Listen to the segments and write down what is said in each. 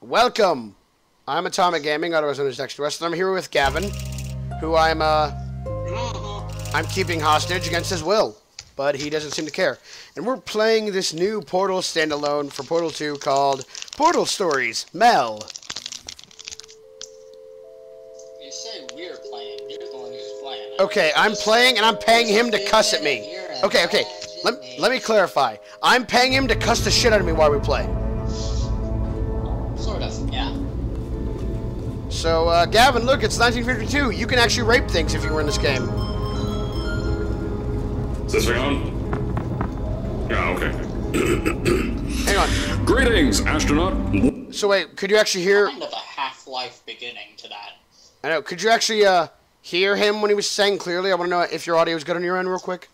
Welcome! I'm Atomic Gaming, otherwise known as Dexter West, and I'm here with Gavin, who I'm keeping hostage against his will, but he doesn't seem to care. And we're playing this new Portal standalone for Portal 2 called Portal Stories Mel. You say we're playing, you're the one who's playing. Okay, I'm playing and I'm paying him to cuss at me. Okay, let me clarify. I'm paying him to cuss the shit out of me while we play. Sort of, yeah. So, Gavin, look, it's 1952. You can actually rape things if you were in this game. Is this thing on? Yeah, okay. Hang on. Greetings, astronaut. So wait, could you actually hear... Kind of a Half-Life beginning to that. I know, could you actually, hear him when he was saying clearly? I want to know if your audio is good on your end real quick.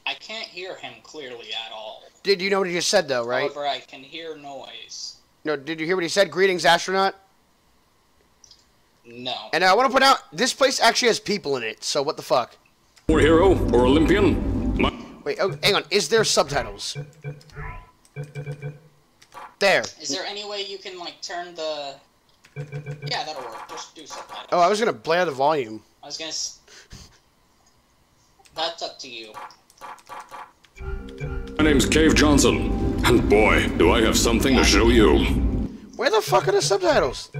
I can't hear him clearly at all. Did you know what he just said, though, right? However, I can hear noise. No, did you hear what he said? Greetings, astronaut? No. And I want to point out, this place actually has people in it, so what the fuck? Or hero, or Olympian. Wait, oh, hang on, is there subtitles? There. Is there any way you can, like, turn the... Yeah, that'll work. Just do subtitles. Oh, I was gonna blare the volume. I was gonna... That's up to you. My name's Cave Johnson, and boy, do I have something to show you. Where the fuck are the subtitles?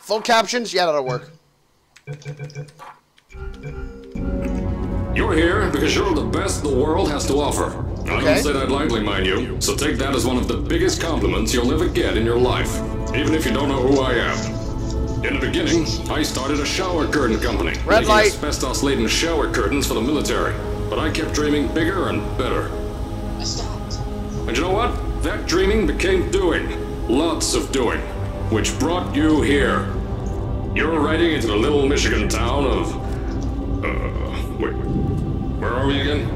Full captions? Yeah, that'll work. You're here because you're the best the world has to offer. I don't say that lightly, mind you, so take that as one of the biggest compliments you'll ever get in your life, even if you don't know who I am. In the beginning, I started a shower curtain company, making asbestos-laden shower curtains for the military. But I kept dreaming bigger and better. I stopped. And you know what? That dreaming became doing. Lots of doing. Which brought you here. You're riding into the little Michigan town of... wait. Where are we again?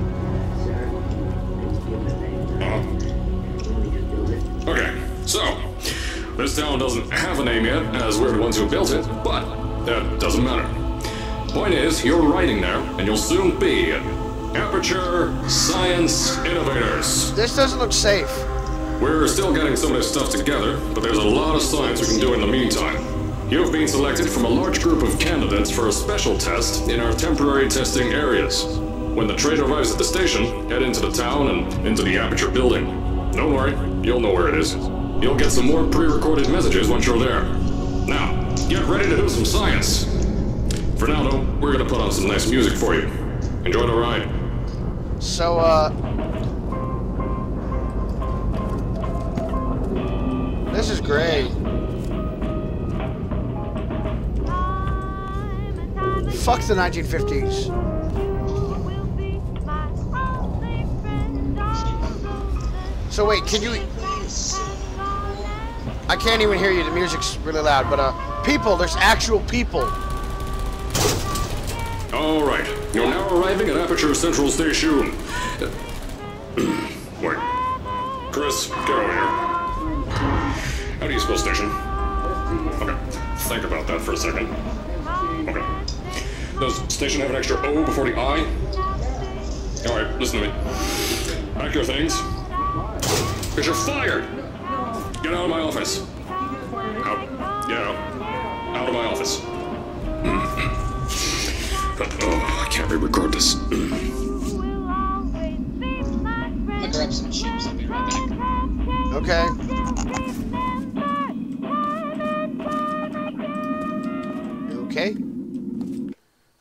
Okay, so... This town doesn't have a name yet, as we're the ones who built it, but that doesn't matter. Point is, you're riding there, and you'll soon be at Aperture Science Innovators. This doesn't look safe. We're still getting some of this stuff together, but there's a lot of science we can do in the meantime. You've been selected from a large group of candidates for a special test in our temporary testing areas. When the train arrives at the station, head into the town and into the Aperture building. Don't worry, you'll know where it is. You'll get some more pre-recorded messages once you're there. Now, get ready to do some science. For now, though, we're gonna put on some nice music for you. Enjoy the ride. So, this is great. Fuck the 1950s. So wait, can you... I can't even hear you, the music's really loud, but, people, there's actual people. Alright, you're now arriving at Aperture Central Station. Wait. Chris, get over here. How do you spell station? Okay, think about that for a second. Okay. Does station have an extra O before the I? Alright, listen to me. Pack your things. Because you're fired! Get out of my office. Out. Get out. Out of my office. Oh, I can't re-record this. I'm gonna grab some chips, I'll be right back. Okay. Okay.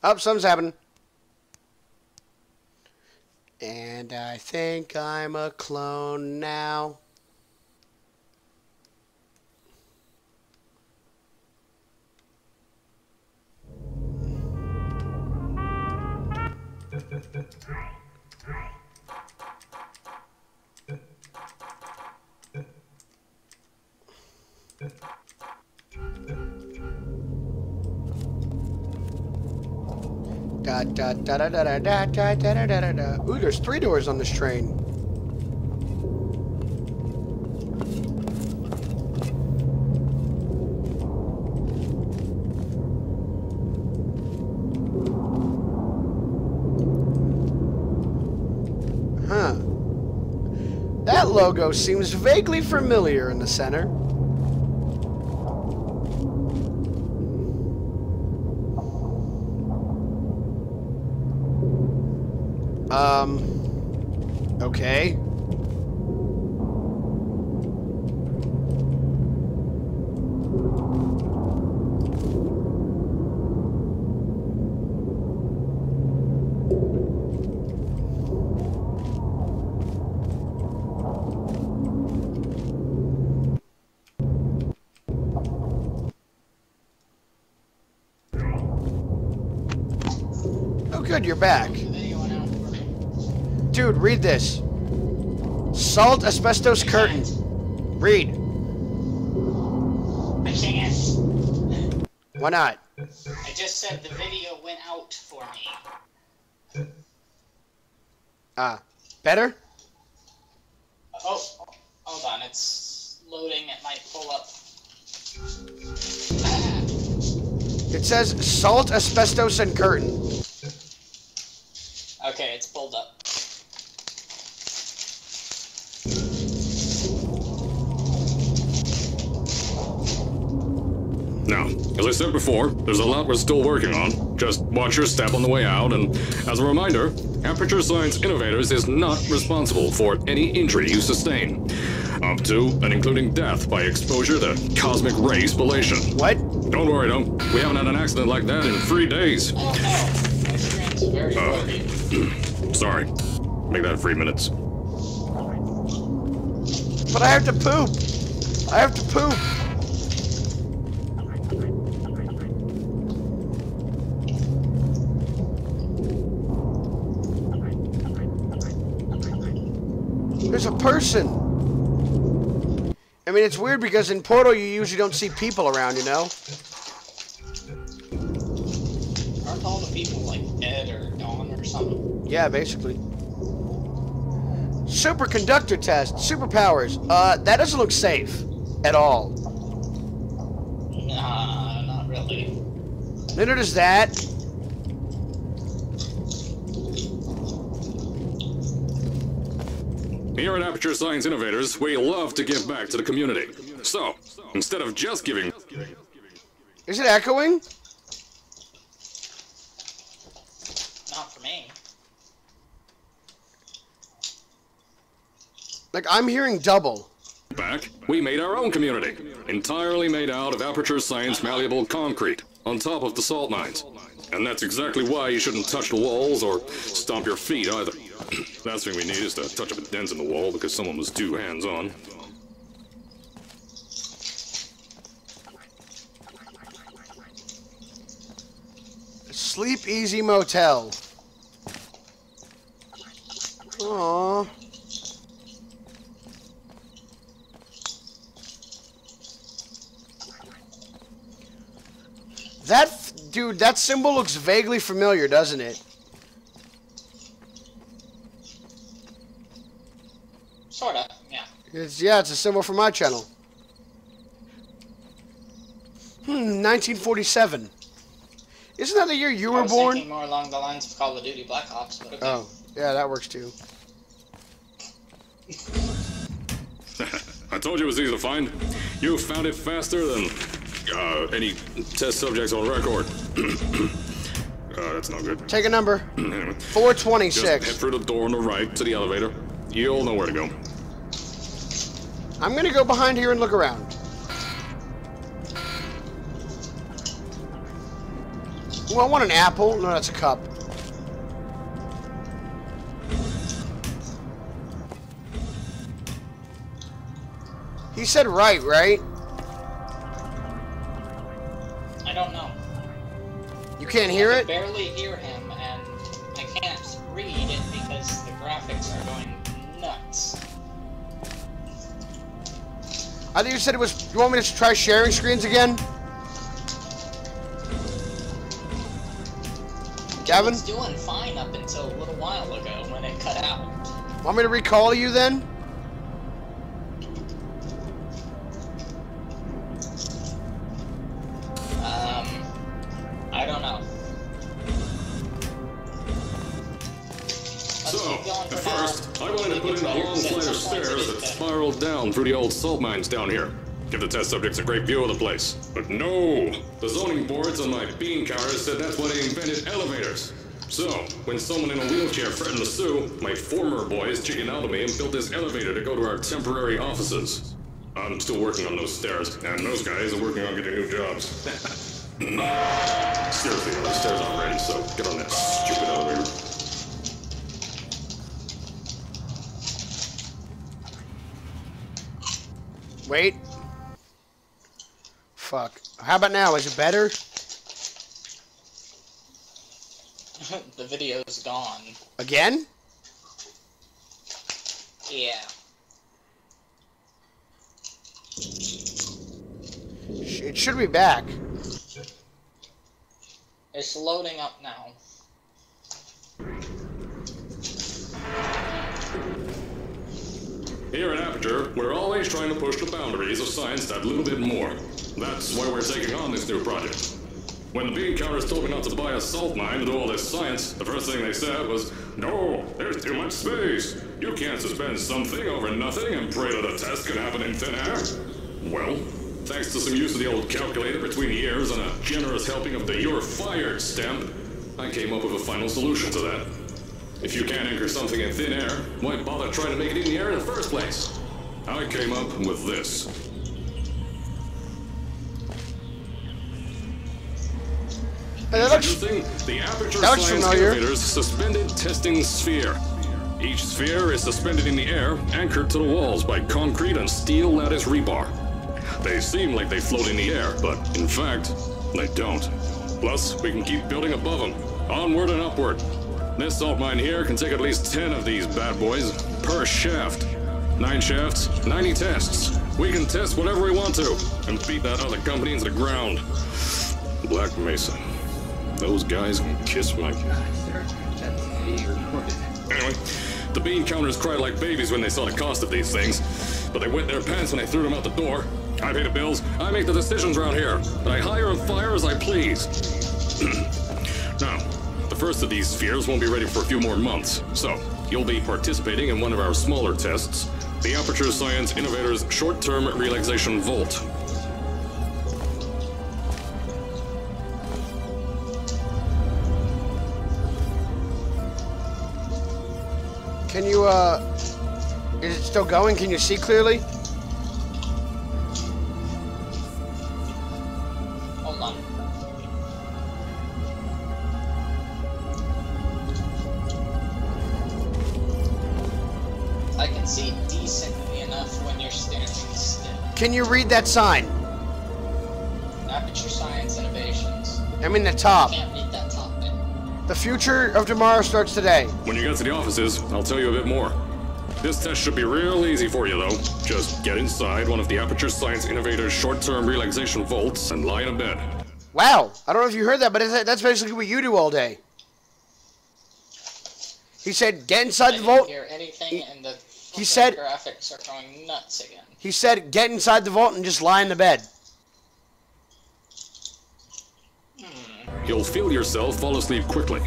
Oh, something's happening. And I think I'm a clone now. Da da da da da da da da da da da. Ooh, there's 3 doors on this train. Huh. That logo seems vaguely familiar in the center. Okay. Oh, good, you're back. Dude, read this. Salt asbestos curtain. Read. I can't. Why not? I just said the video went out for me. Better? Oh, hold on. It's loading. It might pull up. It says salt, asbestos, and curtain. Okay, it's pulled up. Now, as I said before, there's a lot we're still working on. Just watch your step on the way out, and as a reminder, Aperture Science Innovators is not responsible for any injury you sustain, up to and including death by exposure to cosmic ray spallation. What? Don't worry, though. We haven't had an accident like that in 3 days. Oh no, my screen's very blurry. Sorry. Make that 3 minutes. But I have to poop. I have to poop. There's a person. I mean, it's weird because in Portal you usually don't see people around, you know? Aren't all the people like dead or gone or something? Yeah, basically. Superconductor test. Superpowers. That doesn't look safe. At all. Nah, not really. Neither does that. Here at Aperture Science Innovators, we love to give back to the community. So, instead of just giving... Is it echoing? Not for me. Like, I'm hearing double. back, we made our own community, entirely made out of Aperture Science malleable concrete, on top of the salt mines. And that's exactly why you shouldn't touch the walls or stomp your feet either. Last thing we need is to touch up a dent in the wall because someone was too hands-on. Sleep Easy Motel. Aww. Dude, that symbol looks vaguely familiar, doesn't it? Sorta, yeah. It's a symbol for my channel. 1947. Isn't that the year you were born? I was thinking more along the lines of Call of Duty Black Ops, but okay. Oh, yeah, that works too. I told you it was easy to find. You found it faster than any test subjects on record. That's not good. Take a number. Anyway, 426. just head through the door on the right to the elevator. You'll know where to go. I'm gonna go behind here and look around. Well, I want an apple. No, that's a cup. He said right? I don't know. You can't hear I it? can barely hear him, and I can't read it because the graphics are going nuts. I think you said it was... You want me to try sharing screens again? Gavin? It was doing fine up until a little while ago when it cut out. Want me to recall you then? I don't know. So, at first, I wanted to put in a long flight of stairs spiraled down through the old salt mines down here. Give the test subjects a great view of the place. But no! The zoning boards on my bean counters said that's why they invented elevators. So, when someone in a wheelchair threatened to sue, my former boys chickened out of me and built this elevator to go to our temporary offices. I'm still working on those stairs, and those guys are working on getting new jobs. Seriously, the stairs aren't ready, so get on that stupid elevator. Wait. Fuck. How about now? Is it better? The video's gone. Again? Yeah. It should be back. It's loading up now. Here at Aperture, we're always trying to push the boundaries of science that little bit more. That's why we're taking on this new project. When the bean counters told me not to buy a salt mine to do all this science, the first thing they said was, "No, there's too much space. You can't suspend something over nothing and pray that a test can happen in thin air." Well, thanks to some use of the old calculator between the ears and a generous helping of the "you're fired" stamp, I came up with a final solution to that. If you can't anchor something in thin air, why bother trying to make it in the air in the first place? I came up with this. Introducing the Aperture Science Innovator's Suspended Testing Sphere. Each sphere is suspended in the air, anchored to the walls by concrete and steel lattice rebar. They seem like they float in the air, but in fact, they don't. Plus, we can keep building above them, onward and upward. This salt mine here can take at least 10 of these bad boys per shaft. 9 shafts, 90 tests. We can test whatever we want to, and beat that other company into the ground. Black Mesa. Those guys can kiss my... Anyway, the bean counters cried like babies when they saw the cost of these things, but they wet their pants when I threw them out the door. I pay the bills, I make the decisions around here, and I hire and fire as I please. Now, the first of these spheres won't be ready for a few more months, so you'll be participating in one of our smaller tests, the Aperture Science Innovator's Short-Term Relaxation Volt. Can you, is it still going? Can you see clearly? Hold on. I can see decently enough when you're standing still. Can you read that sign? Aperture Science Innovations. I'm in the top. I can't read that top bit. The future of tomorrow starts today. When you get to the offices, I'll tell you a bit more. This test should be real easy for you, though. Just get inside one of the Aperture Science Innovator's short-term relaxation vaults and lie in a bed. Wow, I don't know if you heard that, but that's basically what you do all day. He said, get inside the vault. I didn't hear anything, and the he said, graphics are going nuts again. He said, get inside the vault and just lie in the bed. You'll feel yourself fall asleep quickly.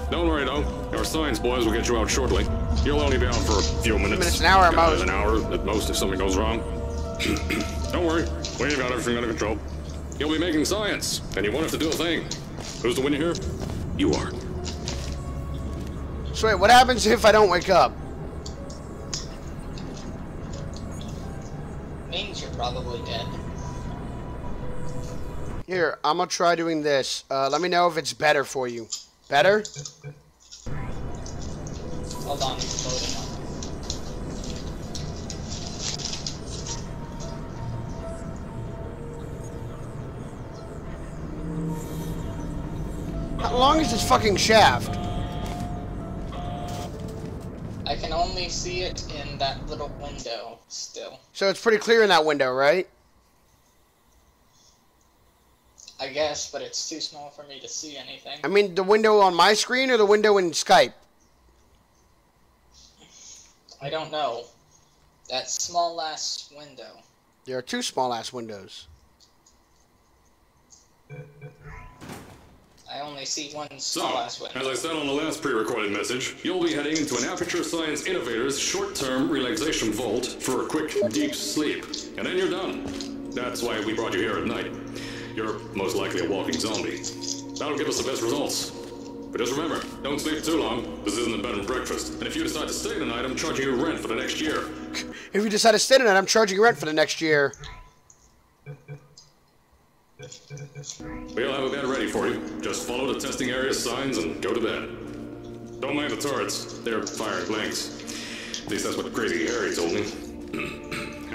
Don't worry, though. Our science boys will get you out shortly. You'll only be out for a few minutes. An hour at most. An hour at most if something goes wrong. Don't worry. We've got everything under control. You'll be making science, and you won't have to do a thing. Who's the winner here? You are. So wait, what happens if I don't wake up? Means you're probably dead. Here, I'm gonna try doing this. Let me know if it's better for you. Better? Hold on, it's loading up. How long is this fucking shaft? I can only see it in that little window still. So it's pretty clear in that window, right? I guess, but it's too small for me to see anything. I mean, the window on my screen or the window in Skype? I don't know. That small ass window. There are two small ass windows. I I only see one So, glass window. as I said on the last pre-recorded message, you'll be heading into an Aperture Science Innovators short-term relaxation vault for a quick, deep sleep. And then you're done. That's why we brought you here at night. You're most likely a walking zombie. That'll give us the best results. But just remember, don't sleep too long. This isn't a bed and breakfast. And if you decide to stay tonight, I'm charging you rent for the next year. If you decide to stay tonight, I'm charging you rent for the next year. We'll have a bed ready for you. Just follow the testing area signs and go to bed. Don't mind the turrets. They're firing blanks. At least that's what Crazy Harry told me.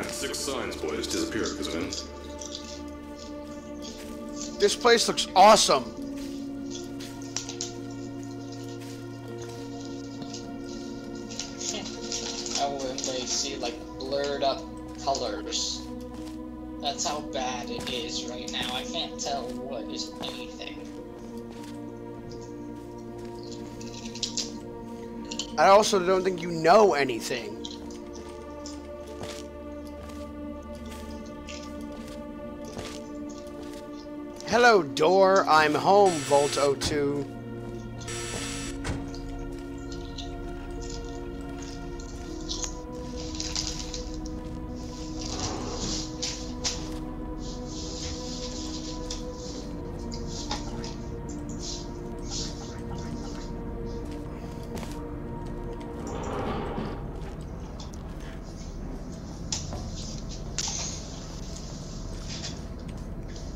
6 signs, boys, disappeared because of him. This place looks awesome. Oh, and they see like blurred up colors. That's how bad it is right now. I can't tell what is anything. I also don't think you know anything. Hello, door. I'm home, Volt 02.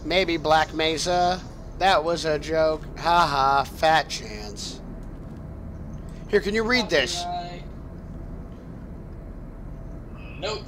Maybe Black Mesa. That was a joke. Haha, fat chance. Here, can you read this? Nope.